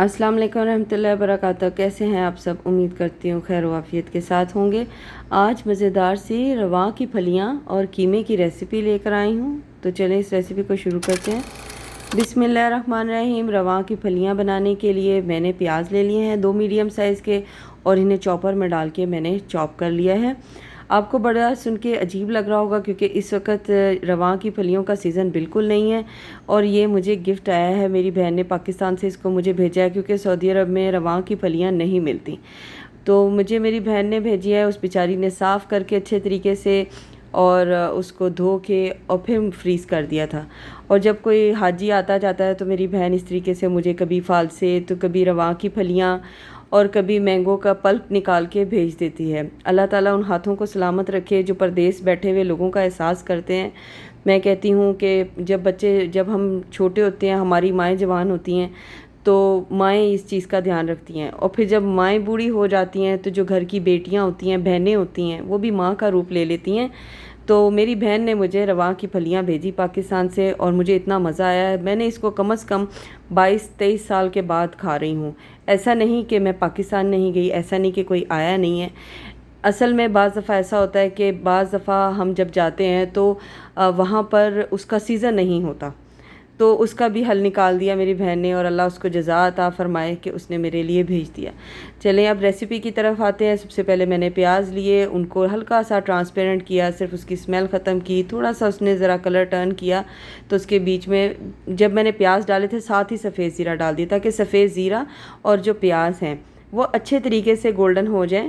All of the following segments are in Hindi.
अस्सलाम वालेकुम रहमतुल्लाहि व बरकातहू। कैसे हैं आप सब? उम्मीद करती हूँ खैर वाफियत के साथ होंगे। आज मज़ेदार सी रवा की फलियाँ और कीमे की रेसिपी लेकर आई हूँ, तो चलें इस रेसिपी को शुरू करते हैं। बिस्मिल्लाहिर्रहमानिर्रहीम। रवा की फलियाँ बनाने के लिए मैंने प्याज ले लिए हैं 2 मीडियम साइज़ के, और इन्हें चॉपर में डाल के मैंने चॉप कर लिया है। आपको बड़ा सुन के अजीब लग रहा होगा क्योंकि इस वक्त रवा की फलियों का सीज़न बिल्कुल नहीं है, और ये मुझे गिफ्ट आया है। मेरी बहन ने पाकिस्तान से इसको मुझे भेजा है क्योंकि सऊदी अरब में रवा की फलियाँ नहीं मिलती, तो मुझे मेरी बहन ने भेजी है। उस बेचारी ने साफ़ करके अच्छे तरीके से और उसको धो के और फिर फ्रीज़ कर दिया था। और जब कोई हाजी आता जाता है तो मेरी बहन इस तरीके से मुझे कभी फालसे तो कभी रवा की फलियाँ और कभी मैंगो का पल्प निकाल के भेज देती है। अल्लाह ताला उन हाथों को सलामत रखे जो परदेश बैठे हुए लोगों का एहसास करते हैं। मैं कहती हूँ कि जब हम छोटे होते हैं, हमारी माएँ जवान होती हैं, तो माएँ इस चीज़ का ध्यान रखती हैं, और फिर जब माएँ बूढ़ी हो जाती हैं तो जो घर की बेटियाँ होती हैं, बहनें होती हैं, वो भी माँ का रूप ले लेती हैं। तो मेरी बहन ने मुझे रवा की फलियाँ भेजी पाकिस्तान से, और मुझे इतना मज़ा आया है। मैंने इसको कम से कम 22-23 साल के बाद खा रही हूँ। ऐसा नहीं कि मैं पाकिस्तान नहीं गई, ऐसा नहीं कि कोई आया नहीं है। असल में बाज़ दफ़ा ऐसा होता है कि बाज़ दफ़ा हम जब जाते हैं तो वहाँ पर उसका सीज़न नहीं होता, तो उसका भी हल निकाल दिया मेरी बहन ने, और अल्लाह उसको जज़ा अता फ़रमाए कि उसने मेरे लिए भेज दिया। चलें अब रेसिपी की तरफ आते हैं। सबसे पहले मैंने प्याज लिए, उनको हल्का सा ट्रांसपेरेंट किया, सिर्फ उसकी स्मेल ख़त्म की, थोड़ा सा उसने ज़रा कलर टर्न किया, तो उसके बीच में जब मैंने प्याज डाले थे साथ ही सफ़ेद ज़ीरा डाल दिया, ताकि सफ़ेद ज़ीरा और जो प्याज हैं वो अच्छे तरीके से गोल्डन हो जाए,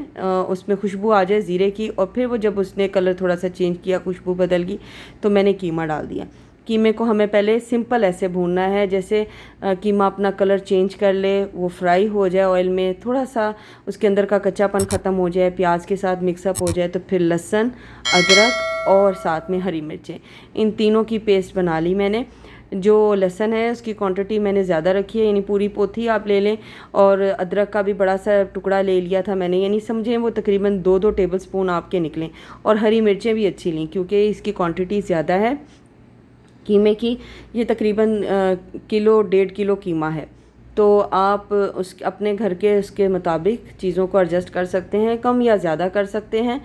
उसमें खुशबू आ जाए ज़ीरे की। और फिर वो जब उसने कलर थोड़ा सा चेंज किया, खुशबू बदल गई, तो मैंने कीमा डाल दिया। कीमे को हमें पहले सिंपल ऐसे भूनना है जैसे कीमा अपना कलर चेंज कर ले, वो फ्राई हो जाए ऑयल में, थोड़ा सा उसके अंदर का कच्चापन ख़त्म हो जाए, प्याज के साथ मिक्सअप हो जाए, तो फिर लहसुन, अदरक और साथ में हरी मिर्चें, इन तीनों की पेस्ट बना ली मैंने। जो लहसुन है उसकी क्वांटिटी मैंने ज़्यादा रखी है, यानी पूरी पोथी आप ले लें, और अदरक का भी बड़ा सा टुकड़ा ले लिया था मैंने, यानी समझें वो तकरीबन 2-2 टेबलस्पून आपके निकलें। और हरी मिर्चें भी अच्छी लें क्योंकि इसकी क्वांटिटी ज़्यादा है कीमे की। ये तकरीबन किलो 1.5 किलो कीमा है, तो आप उस अपने घर के उसके मुताबिक चीज़ों को एडजस्ट कर सकते हैं, कम या ज़्यादा कर सकते हैं।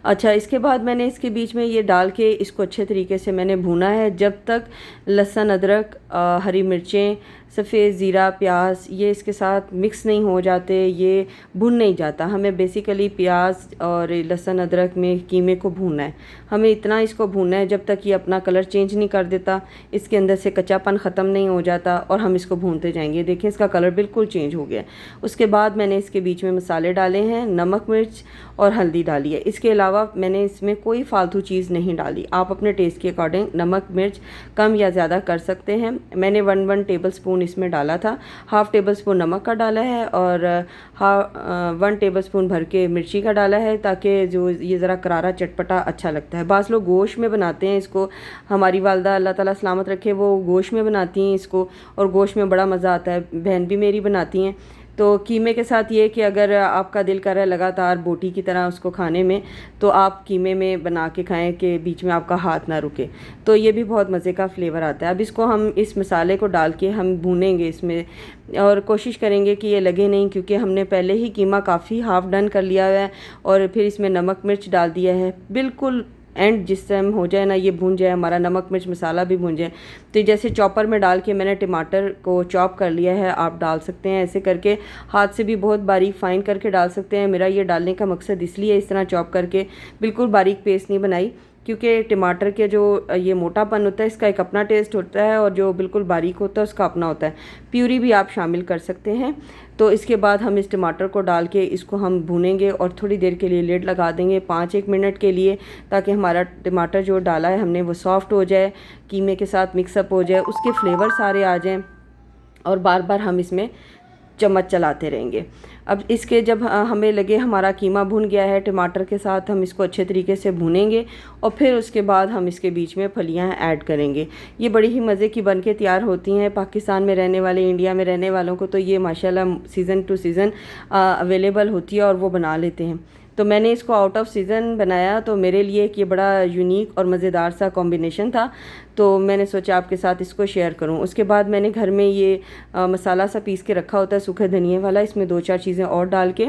अच्छा, इसके बाद मैंने इसके बीच में ये डाल के इसको अच्छे तरीके से मैंने भूना है जब तक लहसुन, अदरक, हरी मिर्चें, सफ़ेद ज़ीरा, प्याज ये इसके साथ मिक्स नहीं हो जाते, ये भुन नहीं जाता। हमें बेसिकली प्याज और लहसुन अदरक में कीमे को भूनना है, हमें इतना इसको भूनना है जब तक ये अपना कलर चेंज नहीं कर देता, इसके अंदर से कच्चापन ख़त्म नहीं हो जाता, और हम इसको भूनते जाएंगे। देखें इसका कलर बिल्कुल चेंज हो गया। उसके बाद मैंने इसके बीच में मसाले डाले हैं, नमक, मिर्च और हल्दी डाली है। इसके अलावा मैंने इसमें कोई फालतू चीज़ नहीं डाली। आप अपने टेस्ट के अकॉर्डिंग नमक मिर्च कम या ज़्यादा कर सकते हैं। मैंने 1 टेबल स्पून इसमें डाला था, 1/2 टेबल स्पून नमक का डाला है, और 1 टेबल स्पून भर के मिर्ची का डाला है, ताकि जो ये ज़रा करारा चटपटा अच्छा लगता है। बाज़ लोग गोश्त में बनाते हैं इसको, हमारी वालदा अल्लाह ताला सलामत रखे वो गोश्त में बनाती हैं इसको, और गोश्त में बड़ा मज़ा आता है। बहन भी मेरी बनाती हैं। तो कीमे के साथ ये कि अगर आपका दिल कर रहा है लगातार बोटी की तरह उसको खाने में, तो आप कीमे में बना के खाएं कि बीच में आपका हाथ ना रुके, तो ये भी बहुत मज़े का फ्लेवर आता है। अब इसको हम इस मसाले को डाल के हम भूनेंगे इसमें, और कोशिश करेंगे कि ये लगे नहीं, क्योंकि हमने पहले ही कीमा काफ़ी हाफ़ डन कर लिया है, और फिर इसमें नमक मिर्च डाल दिया है। बिल्कुल एंड जिस टाइम हो जाए ना, ये भून जाए, हमारा नमक मिर्च मसाला भी भून जाए, तो जैसे चॉपर में डाल के मैंने टमाटर को चॉप कर लिया है, आप डाल सकते हैं ऐसे करके, हाथ से भी बहुत बारीक फाइन करके डाल सकते हैं। मेरा ये डालने का मकसद इसलिए इस तरह चॉप करके, बिल्कुल बारीक पेस्ट नहीं बनाई, क्योंकि टमाटर के जो ये मोटापन होता है इसका एक अपना टेस्ट होता है, और जो बिल्कुल बारीक होता है उसका अपना होता है। प्यूरी भी आप शामिल कर सकते हैं। तो इसके बाद हम इस टमाटर को डाल के इसको हम भूनेंगे, और थोड़ी देर के लिए लिड लगा देंगे 5-1 मिनट के लिए, ताकि हमारा टमाटर जो डाला है हमने वो सॉफ्ट हो जाए, कीमे के साथ मिक्सअप हो जाए, उसके फ्लेवर सारे आ जाएँ, और बार बार हम इसमें चम्मच चलाते रहेंगे। अब इसके जब हमें लगे हमारा कीमा भुन गया है टमाटर के साथ, हम इसको अच्छे तरीके से भुनेंगे, और फिर उसके बाद हम इसके बीच में फलियां ऐड करेंगे। ये बड़ी ही मज़े की बन के तैयार होती हैं। पाकिस्तान में रहने वाले, इंडिया में रहने वालों को तो ये माशाल्लाह सीज़न टू सीज़न अवेलेबल होती है और वो बना लेते हैं। तो मैंने इसको आउट ऑफ सीज़न बनाया, तो मेरे लिए एक ये बड़ा यूनिक और मज़ेदार सा कॉम्बिनेशन था, तो मैंने सोचा आपके साथ इसको शेयर करूं। उसके बाद मैंने घर में ये मसाला सा पीस के रखा होता है सूखे धनिए वाला, इसमें 2-4 चीज़ें और डाल के,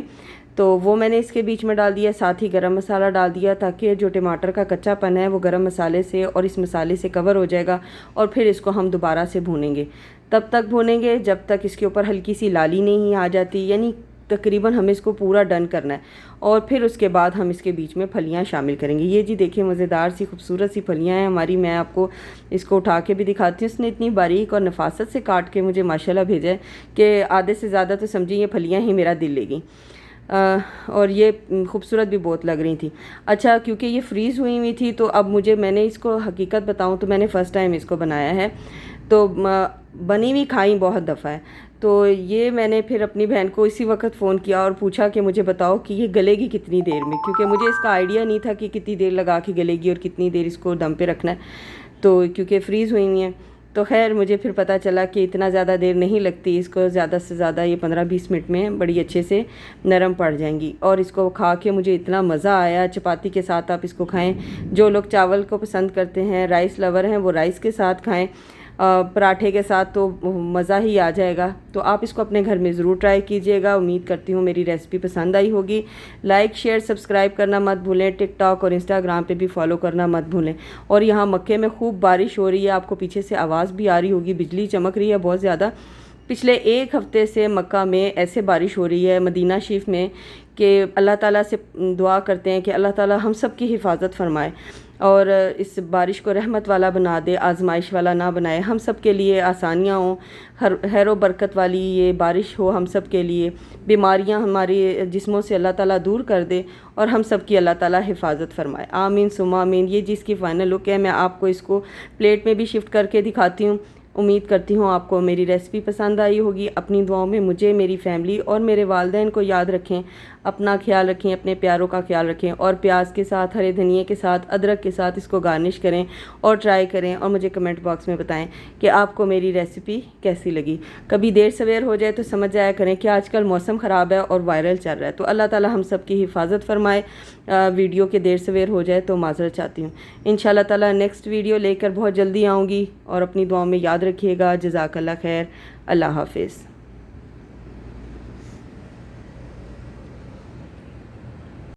तो वो मैंने इसके बीच में डाल दिया। साथ ही गरम मसाला डाल दिया, ताकि जो टमाटर का कच्चापन है वो गरम मसाले से और इस मसाले से कवर हो जाएगा। और फिर इसको हम दोबारा से भूनेंगे, तब तक भूनेंगे जब तक इसके ऊपर हल्की सी लाली नहीं आ जाती, यानी तकरीबन हमें इसको पूरा डन करना है। और फिर उसके बाद हम इसके बीच में फलियां शामिल करेंगे। ये जी देखिए मज़ेदार सी खूबसूरत सी फलियां हैं हमारी। मैं आपको इसको उठा के भी दिखाती हूँ। उसने इतनी बारीक और नफासत से काट के मुझे माशाल्लाह भेजा है कि आधे से ज़्यादा तो समझिए ये फलियां ही मेरा दिल ले गई। और ये खूबसूरत भी बहुत लग रही थी। अच्छा, क्योंकि ये फ्रीज़ हुई हुई थी, तो अब मैंने इसको हकीकत बताऊँ तो मैंने फ़र्स्ट टाइम इसको बनाया है, तो बनी हुई खाई बहुत दफ़ा है। तो ये मैंने फिर अपनी बहन को इसी वक्त फ़ोन किया और पूछा कि मुझे बताओ कि ये गलेगी कितनी देर में, क्योंकि मुझे इसका आइडिया नहीं था कि कितनी देर लगा के गलेगी और कितनी देर इसको दम पे रखना है, तो क्योंकि फ्रीज़ हुई हुई हैं। तो खैर मुझे फिर पता चला कि इतना ज़्यादा देर नहीं लगती इसको, ज़्यादा से ज़्यादा ये 15-20 मिनट में बड़ी अच्छे से नरम पड़ जाएंगी। और इसको खा के मुझे इतना मज़ा आया। चपाती के साथ आप इसको खाएं, जो लोग चावल को पसंद करते हैं, राइस लवर हैं, वो राइस के साथ खाएं, पराठे के साथ तो मज़ा ही आ जाएगा। तो आप इसको अपने घर में ज़रूर ट्राई कीजिएगा। उम्मीद करती हूँ मेरी रेसिपी पसंद आई होगी। लाइक शेयर सब्सक्राइब करना मत भूलें। टिकटॉक और इंस्टाग्राम पे भी फॉलो करना मत भूलें। और यहाँ मक्के में खूब बारिश हो रही है, आपको पीछे से आवाज़ भी आ रही होगी, बिजली चमक रही है बहुत ज़्यादा। पिछले 1 हफ़्ते से मक्का में ऐसे बारिश हो रही है, मदीना शरीफ में, कि अल्लाह ताला से दुआ करते हैं कि अल्लाह ताला हम सब की हिफाजत फरमाए और इस बारिश को रहमत वाला बना दे, आजमाइश वाला ना बनाए। हम सब के लिए आसानियाँ हों, खैर बरकत वाली ये बारिश हो हम सब के लिए। बीमारियां हमारी जिस्मों से अल्लाह ताला दूर कर दे और हम सब की अल्लाह ताला हिफाजत फरमाए। आमीन सुम्मा आमीन। ये जिसकी फ़ाइनल लुक है, मैं आपको इसको प्लेट में भी शिफ्ट करके दिखाती हूँ। उम्मीद करती हूँ आपको मेरी रेसिपी पसंद आई होगी। अपनी दुआओं में मुझे, मेरी फैमिली और मेरे वालिदैन को याद रखें। अपना ख्याल रखें, अपने प्यारों का ख्याल रखें। और प्याज के साथ, हरे धनिए के साथ, अदरक के साथ इसको गार्निश करें और ट्राई करें और मुझे कमेंट बॉक्स में बताएं कि आपको मेरी रेसिपी कैसी लगी। कभी देर सवेर हो जाए तो समझ जाया करें कि आजकल मौसम ख़राब है और वायरल चल रहा है, तो अल्लाह ताला हम सब की हिफाजत फरमाए। वीडियो के देर सवेर हो जाए तो माज़रत चाहती हूँ। इंशाल्लाह ताला नेक्स्ट वीडियो लेकर बहुत जल्दी आऊँगी और अपनी दुआओं में याद रखिएगा। जज़ाकल्लाह खैर। अल्लाह हाफिज़।